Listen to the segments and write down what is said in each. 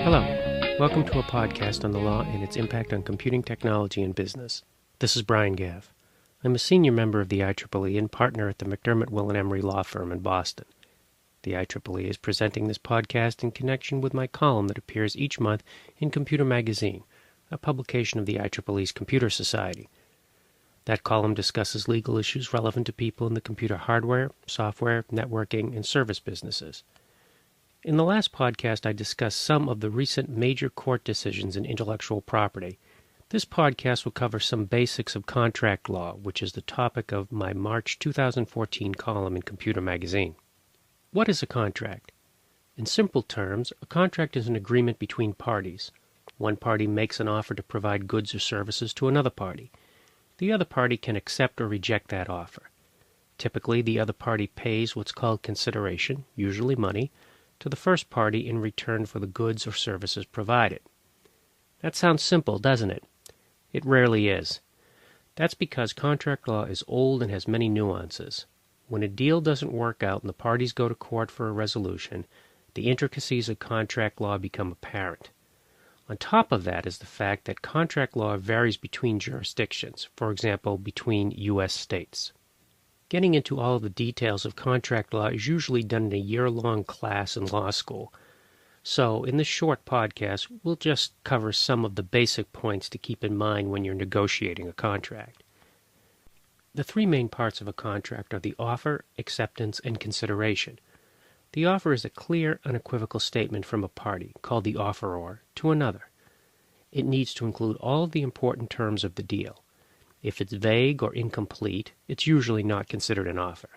Hello, welcome to a podcast on the law and its impact on computing technology and business. This is Brian Gav. I'm a senior member of the IEEE and partner at the McDermott, Will & Emery law firm in Boston. The IEEE is presenting this podcast in connection with my column that appears each month in Computer Magazine, a publication of the IEEE's Computer Society. That column discusses legal issues relevant to people in the computer hardware, software, networking, and service businesses. In the last podcast, I discussed some of the recent major court decisions in intellectual property. This podcast will cover some basics of contract law, which is the topic of my March 2014 column in Computer Magazine. What is a contract? In simple terms, a contract is an agreement between parties. One party makes an offer to provide goods or services to another party. The other party can accept or reject that offer. Typically, the other party pays what's called consideration, usually money, to the first party in return for the goods or services provided. That sounds simple, doesn't it? It rarely is. That's because contract law is old and has many nuances. When a deal doesn't work out and the parties go to court for a resolution, the intricacies of contract law become apparent. On top of that is the fact that contract law varies between jurisdictions, for example, between U.S. states. Getting into all of the details of contract law is usually done in a year-long class in law school. So, in this short podcast, we'll just cover some of the basic points to keep in mind when you're negotiating a contract. The three main parts of a contract are the offer, acceptance, and consideration. The offer is a clear, unequivocal statement from a party, called the offeror, to another. It needs to include all of the important terms of the deal. If it's vague or incomplete, it's usually not considered an offer.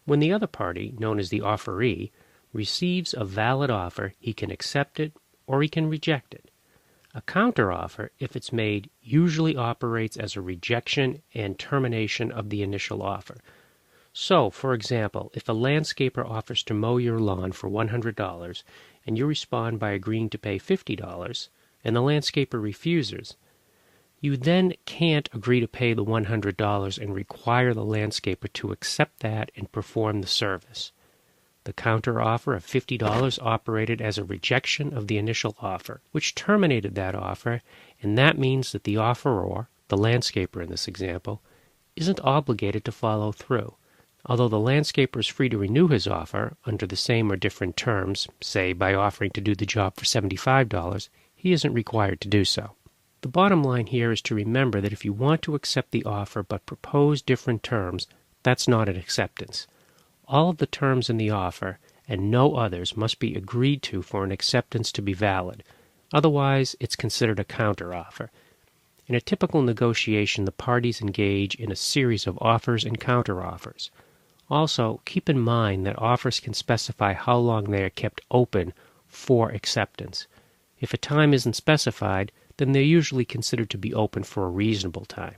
When the other party, known as the offeree, receives a valid offer, he can accept it or he can reject it. A counteroffer, if it's made, usually operates as a rejection and termination of the initial offer. So, for example, if a landscaper offers to mow your lawn for $100 and you respond by agreeing to pay $50 and the landscaper refuses, you then can't agree to pay the $100 and require the landscaper to accept that and perform the service. The counteroffer of $50 operated as a rejection of the initial offer, which terminated that offer, and that means that the offeror, the landscaper in this example, isn't obligated to follow through. Although the landscaper is free to renew his offer under the same or different terms, say by offering to do the job for $75, he isn't required to do so. The bottom line here is to remember that if you want to accept the offer but propose different terms, that's not an acceptance. All of the terms in the offer, and no others, must be agreed to for an acceptance to be valid. Otherwise, it's considered a counteroffer. In a typical negotiation, the parties engage in a series of offers and counteroffers. Also, keep in mind that offers can specify how long they are kept open for acceptance. If a time isn't specified, then they're usually considered to be open for a reasonable time.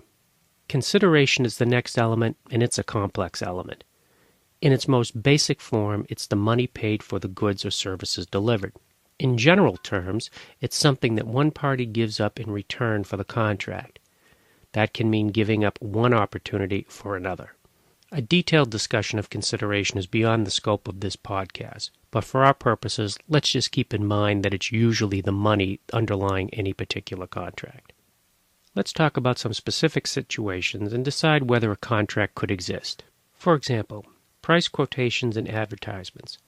Consideration is the next element, and it's a complex element. In its most basic form, it's the money paid for the goods or services delivered. In general terms, it's something that one party gives up in return for the contract. That can mean giving up one opportunity for another. A detailed discussion of consideration is beyond the scope of this podcast, but for our purposes, let's just keep in mind that it's usually the money underlying any particular contract. Let's talk about some specific situations and decide whether a contract could exist. For example, price quotations and advertisements.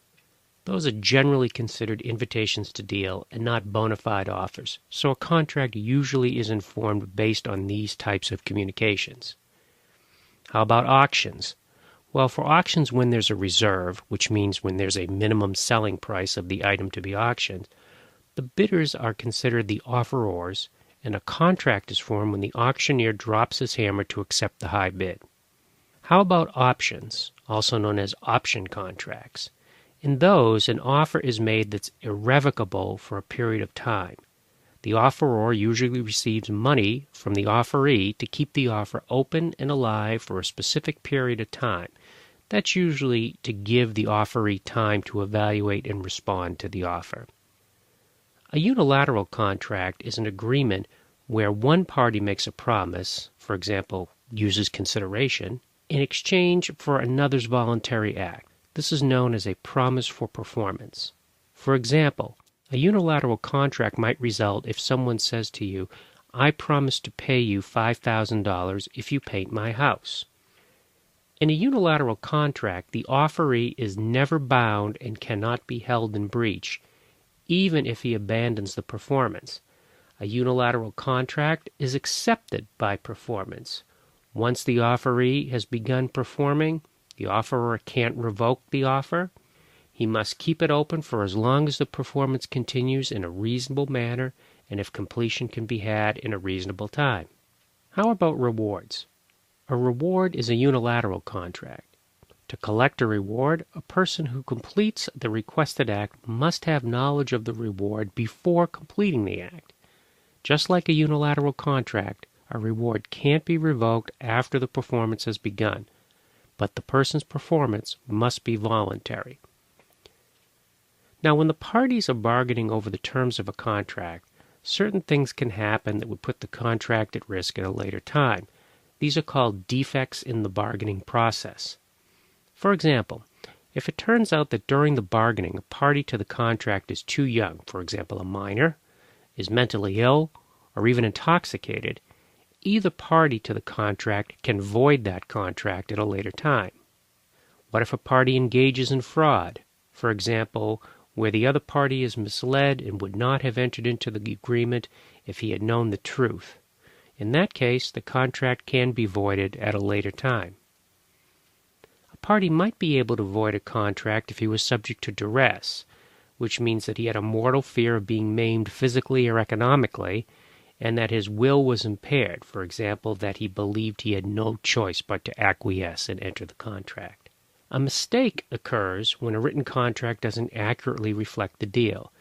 Those are generally considered invitations to deal and not bona fide offers, so a contract usually is informed based on these types of communications. How about auctions? Well, for auctions when there's a reserve, which means when there's a minimum selling price of the item to be auctioned, the bidders are considered the offerors, and a contract is formed when the auctioneer drops his hammer to accept the high bid. How about options, also known as option contracts? In those, an offer is made that's irrevocable for a period of time. The offeror usually receives money from the offeree to keep the offer open and alive for a specific period of time. That's usually to give the offeree time to evaluate and respond to the offer. A unilateral contract is an agreement where one party makes a promise, for example, uses consideration, in exchange for another's voluntary act. This is known as a promise for performance. For example, A unilateral contract might result if someone says to you, "I promise to pay you $5,000 if you paint my house." In a unilateral contract, the offeree is never bound and cannot be held in breach, even if he abandons the performance. A unilateral contract is accepted by performance. Once the offeree has begun performing, the offerer can't revoke the offer. He must keep it open for as long as the performance continues in a reasonable manner and if completion can be had in a reasonable time. How about rewards? A reward is a unilateral contract. To collect a reward, a person who completes the requested act must have knowledge of the reward before completing the act. Just like a unilateral contract, a reward can't be revoked after the performance has begun, but the person's performance must be voluntary. Now, when the parties are bargaining over the terms of a contract, certain things can happen that would put the contract at risk at a later time. These are called defects in the bargaining process. For example, if it turns out that during the bargaining a party to the contract is too young, for example a minor, is mentally ill, or even intoxicated, either party to the contract can void that contract at a later time. What if a party engages in fraud, for example, where the other party is misled and would not have entered into the agreement if he had known the truth? In that case, the contract can be voided at a later time. A party might be able to void a contract if he was subject to duress, which means that he had a mortal fear of being maimed physically or economically, and that his will was impaired, for example, that he believed he had no choice but to acquiesce and enter the contract. A mistake occurs when a written contract doesn't accurately reflect the deal.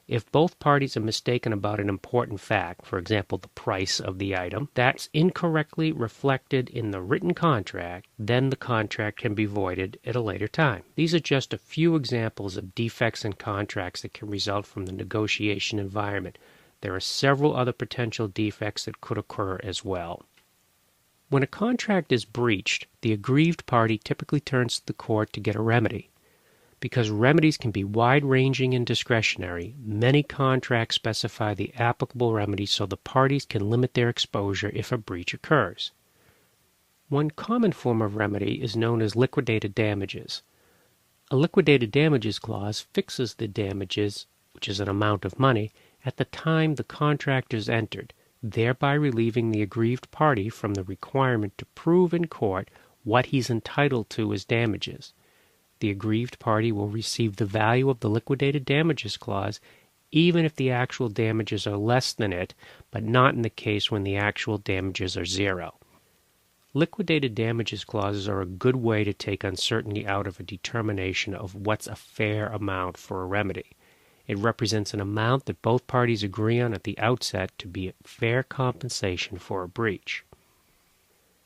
If both parties are mistaken about an important fact, for example, the price of the item, that's incorrectly reflected in the written contract, then the contract can be voided at a later time. These are just a few examples of defects in contracts that can result from the negotiation environment. There are several other potential defects that could occur as well. When a contract is breached, the aggrieved party typically turns to the court to get a remedy. Because remedies can be wide-ranging and discretionary, many contracts specify the applicable remedy so the parties can limit their exposure if a breach occurs. One common form of remedy is known as liquidated damages. A liquidated damages clause fixes the damages, which is an amount of money, at the time the contract is entered, thereby relieving the aggrieved party from the requirement to prove in court what he's entitled to as damages. The aggrieved party will receive the value of the liquidated damages clause even if the actual damages are less than it, but not in the case when the actual damages are zero. Liquidated damages clauses are a good way to take uncertainty out of a determination of what's a fair amount for a remedy. It represents an amount that both parties agree on at the outset to be fair compensation for a breach.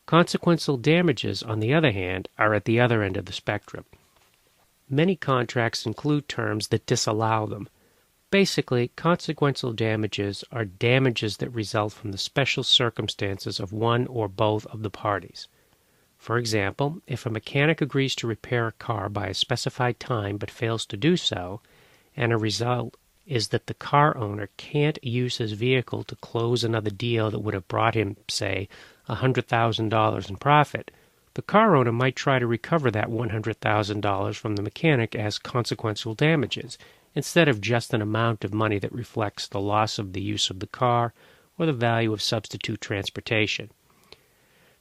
Consequential damages, on the other hand, are at the other end of the spectrum. Many contracts include terms that disallow them. Basically, consequential damages are damages that result from the special circumstances of one or both of the parties. For example, if a mechanic agrees to repair a car by a specified time but fails to do so, and a result is that the car owner can't use his vehicle to close another deal that would have brought him, say, $100,000 in profit, the car owner might try to recover that $100,000 from the mechanic as consequential damages, instead of just an amount of money that reflects the loss of the use of the car or the value of substitute transportation.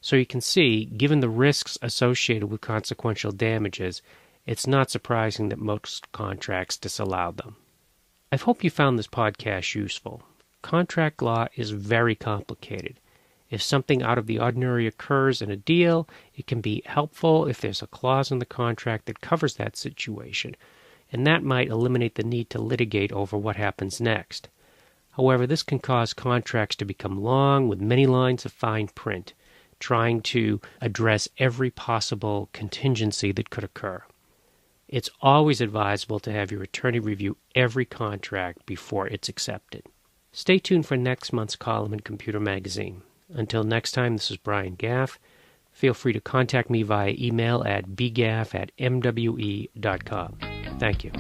So you can see, given the risks associated with consequential damages, it's not surprising that most contracts disallow them. I hope you found this podcast useful. Contract law is very complicated. If something out of the ordinary occurs in a deal, it can be helpful if there's a clause in the contract that covers that situation, and that might eliminate the need to litigate over what happens next. However, this can cause contracts to become long with many lines of fine print, trying to address every possible contingency that could occur. It's always advisable to have your attorney review every contract before it's accepted. Stay tuned for next month's column in Computer Magazine. Until next time, this is Brian Gaff. Feel free to contact me via email at bgaff@mwe.com. Thank you.